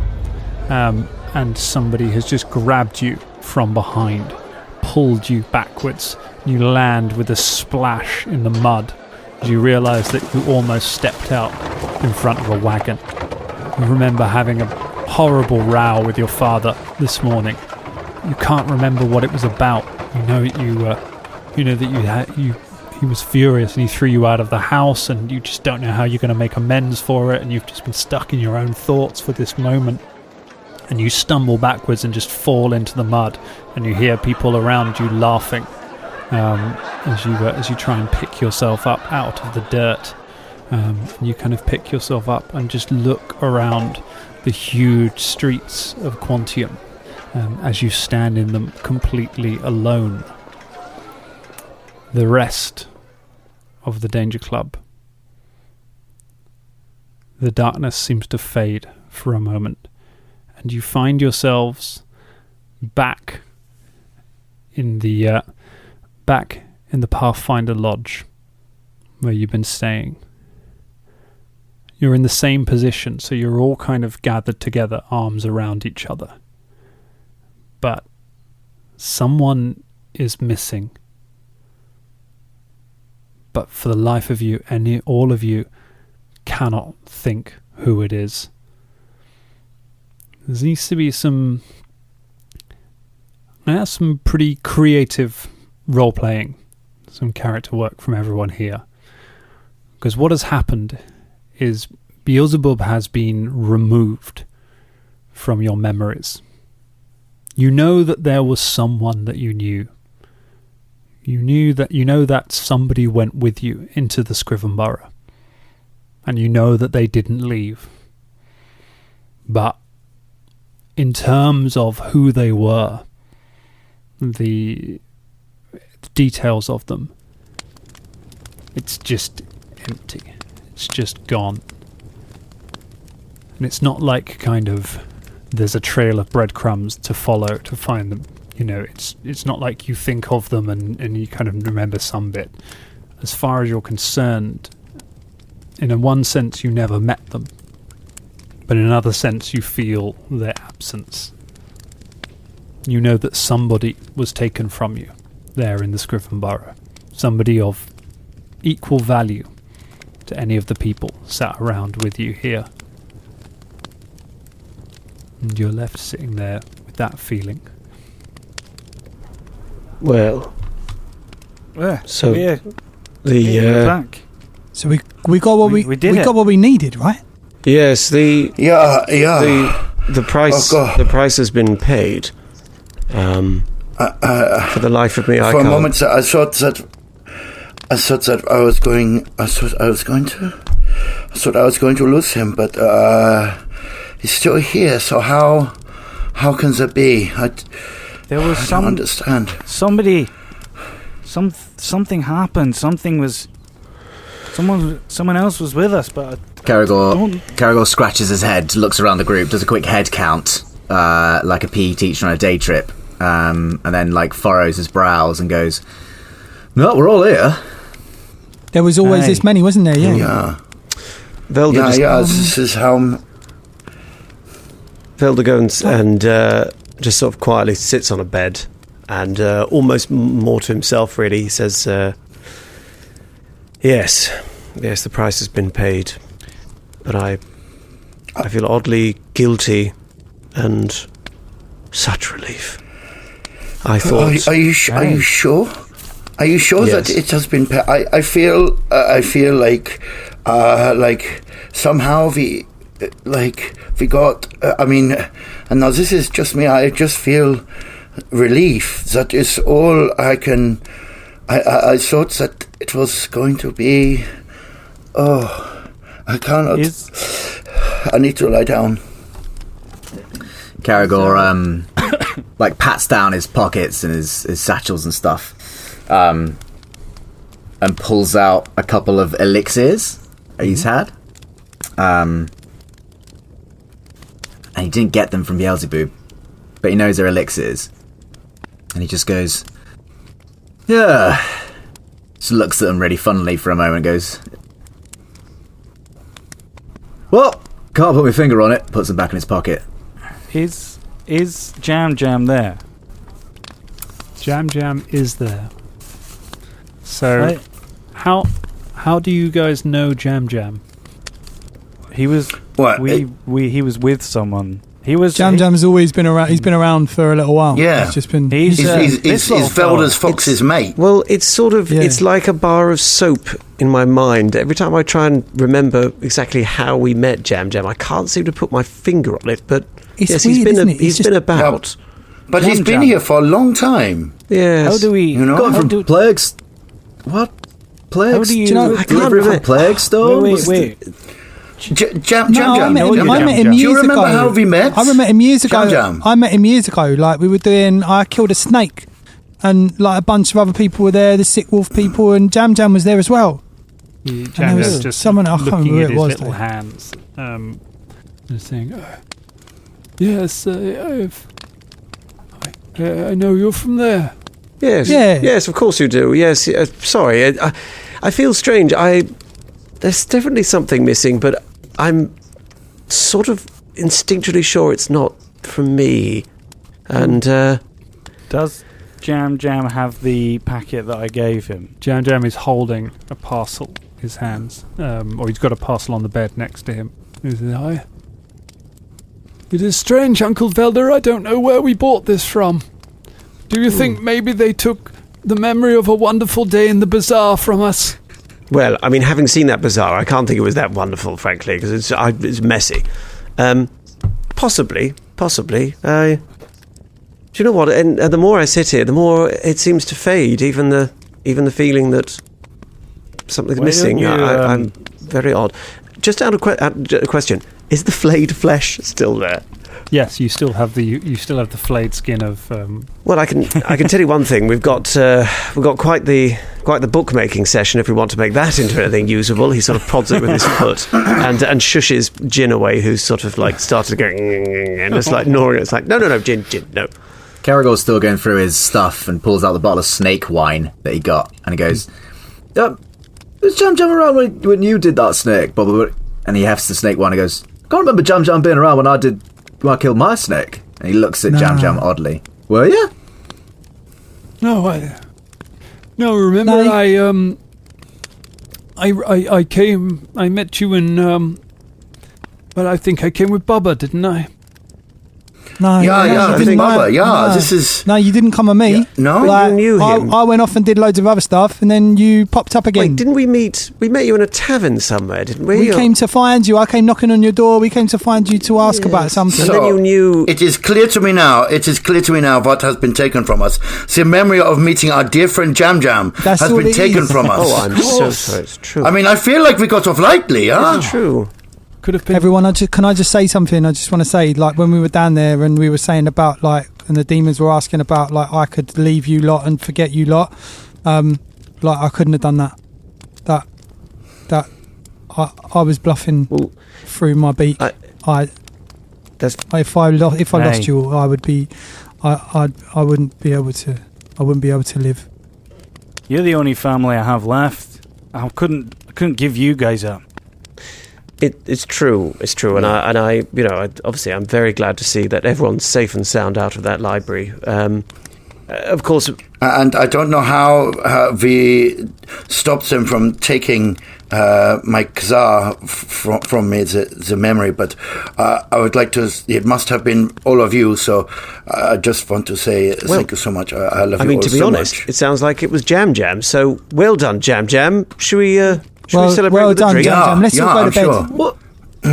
and somebody has just grabbed you from behind, pulled you backwards. You land with a splash in the mud as you realise that you almost stepped out in front of a wagon. You remember having a horrible row with your father this morning. You can't remember what it was about. He was furious and he threw you out of the house, and you just don't know how you're going to make amends for it, and you've just been stuck in your own thoughts for this moment. And you stumble backwards and just fall into the mud, and you hear people around you laughing as you try and pick yourself up out of the dirt. You kind of pick yourself up and just look around the huge streets of Quantium as you stand in them completely alone. The rest of the Danger Club. The darkness seems to fade for a moment, and you find yourselves back in the Pathfinder lodge where you've been staying. You're in the same position, so you're all kind of gathered together, arms around each other. But someone is missing. But for the life of you, all of you cannot think who it is. There needs to be some And that's some pretty creative role-playing, some character work from everyone here. Because what has happened is Beelzebub has been removed from your memories. You know that there was someone that you knew. You know that somebody went with you into the Scriven Borough. And you know that they didn't leave. But in terms of who they were, the details of them, it's just empty. It's just gone. And it's not like kind of there's a trail of breadcrumbs to follow to find them. You know, it's not like you think of them and you kind of remember some bit. As far as you're concerned, in one sense you never met them, but in another sense you feel their absence. You know that somebody was taken from you there in the Scriven Borough. Somebody of equal value to any of the people sat around with you here. And you're left sitting there with that feeling. Well, so yeah, the back. So we got what we got what we needed, right? Yes, the price Oh, God. the price has been paid. For the life of me, I For can't. a moment, I thought that I was going to lose him, but he's still here. So how can that be? There was I don't understand. something happened. Someone else was with us, but Caragor scratches his head, looks around the group, does a quick head count, like a PE teacher on a day trip, and then like furrows his brows and goes, "No, we're all here." There was always this many, wasn't there? Yeah. Yeah. Velda This is how. Velda goes and just sort of quietly sits on a bed and almost more to himself, really. He says, yes, the price has been paid, but I feel oddly guilty and such relief. I thought... Are you sure? Are you sure Yes. that it has been paid? I feel like somehow we got. And now this is just me. I just feel relief. That is all I can. I thought that it was going to be. Oh, I cannot. I need to lie down. Caragor like pats down his pockets and his satchels and stuff, and pulls out a couple of elixirs that he's had. And he didn't get them from Beelzebub, but he knows they're elixirs. And he just goes, yeah. Just looks at them really funnily for a moment and goes, well, can't put my finger on it. Puts them back in his pocket. Is Jam Jam there? Jam Jam is there. So, how do you guys know Jam Jam? He was. What? He was with someone. He was. Jam Jam's always been around. He's been around for a little while. Yeah. He's just been. He's Velda's Fox's mate. Well, it's sort of, it's like a bar of soap in my mind. Every time I try and remember exactly how we met Jam Jam, I can't seem to put my finger on it, but It's yes, weird, he's been isn't it? he's It's been just- about. But Jam he's been Jam. here for a long time. Yes. How do we? You know? Gone from plagues. What? Plagues? How do you? Do you know- I can't Delivery from remember. Plague Stone? Wait. Jam No, I Jam. met him Jam years Jam. Do you ago. remember how we met? I met him years ago. Jam Jam. I met him years ago. Like we were doing. I killed a snake, and like a bunch of other people were there. The sick wolf people, and Jam Jam was there as well. Jam there was Jam's just someone- I can't looking remember at who it his was, little though. hands, and saying, "Yes, I know you're from there." Yes. Yeah. Yes, of course you do. Yes. Sorry, I feel strange. There's definitely something missing, but I'm sort of instinctually sure it's not from me. And Does Jam Jam have the packet that I gave him? Jam Jam is holding a parcel in his hands, or he's got a parcel on the bed next to him. He says, It is strange, Uncle Velda. I don't know where we bought this from. Do you think maybe they took the memory of a wonderful day in the bazaar from us? Well, I mean, having seen that bazaar, I can't think it was that wonderful, frankly, because it's messy. Possibly. Do you know what? And the more I sit here, the more it seems to fade. Even the feeling that something's missing. I'm very odd. Just out of question, is the flayed flesh still there? Yes, you still have the flayed skin of. Well, I can tell you one thing. We've got quite the bookmaking session. If we want to make that into anything usable, he sort of prods it with his foot and shushes Jin away, who's sort of like started going and it's like gnawing. It's like no, Jin, no. Caragor's still going through his stuff and pulls out the bottle of snake wine that he got, and he goes, "Was Jam Jam around when you did that snake, Bob?" And he hefts the snake wine and goes, "Can't remember Jam Jam being around when I killed my snake." And he looks at Jam Jam oddly. Were you? No, remember I came, I met you in, but I think I came with Bubba, didn't I? No, I think Bubba. No. This is. No, you didn't come with me. Yeah, no, like, you knew him. I went off and did loads of other stuff, and then you popped up again. Wait, didn't we meet? We met you in a tavern somewhere, didn't we? We came to find you. I came knocking on your door. We came to find you to ask about something. So, and then you knew. It is clear to me now what has been taken from us. The memory of meeting our dear friend Jam Jam has been taken from us. Oh, I'm so sorry. It's true. I mean, I feel like we got off lightly. It's true. Could have been. Everyone, can I just say something? I just want to say, like, when we were down there and we were saying about, like, and the demons were asking about, like, I could leave you lot and forget you lot. Like, I couldn't have done that. That I was bluffing through my beak. If I lost you, I would be. I wouldn't be able to. I wouldn't be able to live. You're the only family I have left. I couldn't give you guys up. It's true, and I obviously I'm very glad to see that everyone's safe and sound out of that library. Of course, and I don't know how we stopped them from taking my Khazar from me, the memory, but I would like to. It must have been all of you, so I just want to say thank you so much. I love you all so much. I mean, to be honest, it sounds like it was Jam Jam. So well done, Jam Jam. Should we celebrate with done, a drink? Jam Jam. Let's all go to bed. Sure.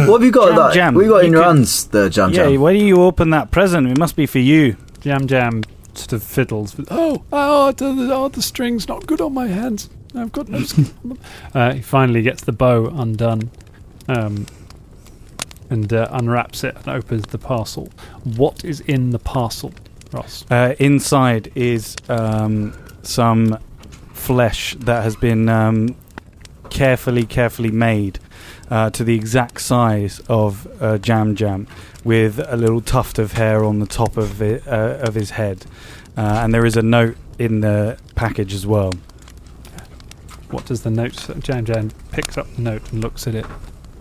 What have you got? Jam, what have you got in your hands, the Jam Jam? Yeah, why don't you open that present? It must be for you. Jam Jam sort of fiddles with, the string's not good on my hands. I've got no skin on them. he finally gets the bow undone and unwraps it and opens the parcel. What is in the parcel, Ross? Inside is some flesh that has been carefully made to the exact size of Jam Jam, with a little tuft of hair on the top of his head, and there is a note in the package as well. What does the note say? Jam Jam picks up the note and looks at it.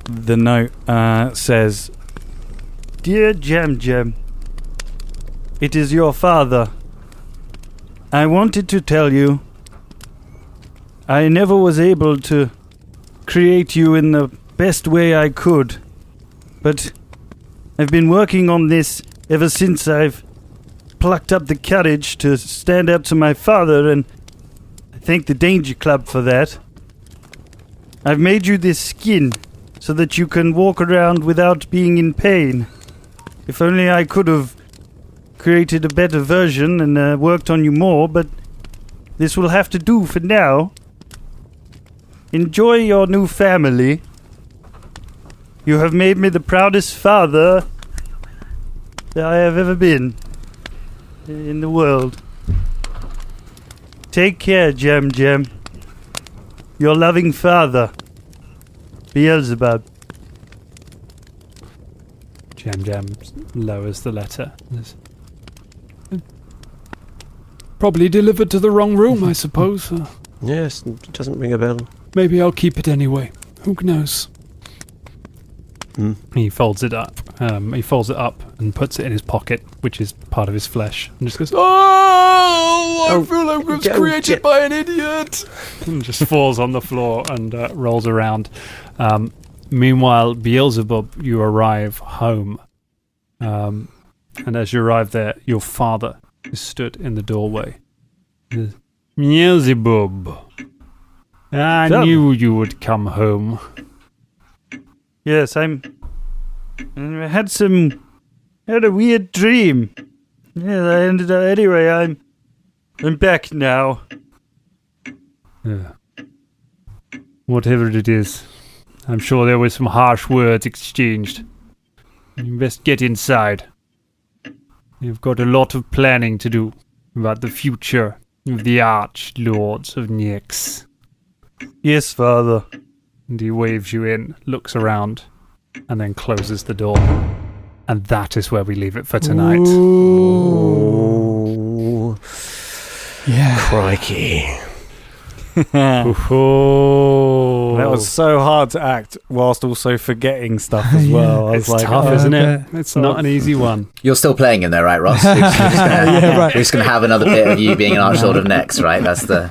The note says, "Dear Jam Jam, it is your father. I wanted to tell you I never was able to create you in the best way I could, but I've been working on this ever since I've plucked up the courage to stand up to my father, and I thank the Danger Club for that. I've made you this skin so that you can walk around without being in pain. If only I could have created a better version and worked on you more, but this will have to do for now. Enjoy your new family. You have made me the proudest father that I have ever been in the world. Take care, Jam Jam. Your loving father, Beelzebub." Jam Jam lowers the letter. Probably delivered to the wrong room, I suppose. Yes, it doesn't ring a bell. Maybe I'll keep it anyway. Who knows? He folds it up. He folds it up and puts it in his pocket, which is part of his flesh, and just goes, I feel like I was created by an idiot. and just falls on the floor and rolls around. Meanwhile, Beelzebub, you arrive home. And as you arrive there, your father who stood in the doorway. Beelzebub, I knew you would come home. Yes, I had a weird dream. Yeah, I ended up anyway. I'm back now. Whatever it is, I'm sure there were some harsh words exchanged. You best get inside. You've got a lot of planning to do about the future of the Archlords of Nyx. Yes, Father. And he waves you in, looks around, and then closes the door. And that is where we leave it for tonight. Ooh. Yeah. Crikey. That was so hard to act whilst also forgetting stuff as well. I was It's like, tough, isn't it? bet. It's not an easy one. You're still playing him though, right, Ross? We're just going to have another bit of you being an Archlord of Nyx, right? That's the...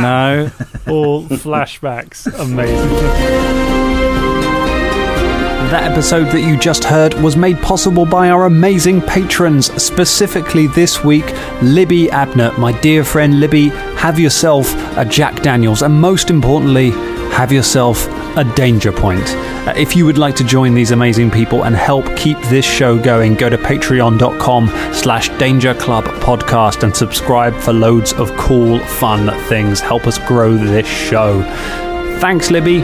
no. All flashbacks. Amazing. That episode that you just heard was made possible by our amazing patrons. Specifically this week, Libby Abner. My dear friend Libby, have yourself a Jack Daniels, and most importantly, have yourself a Danger Point. If you would like to join these amazing people and help keep this show going, go to patreon.com/Danger Club Podcast and subscribe for loads of cool, fun things. Help us grow this show. Thanks, Libby.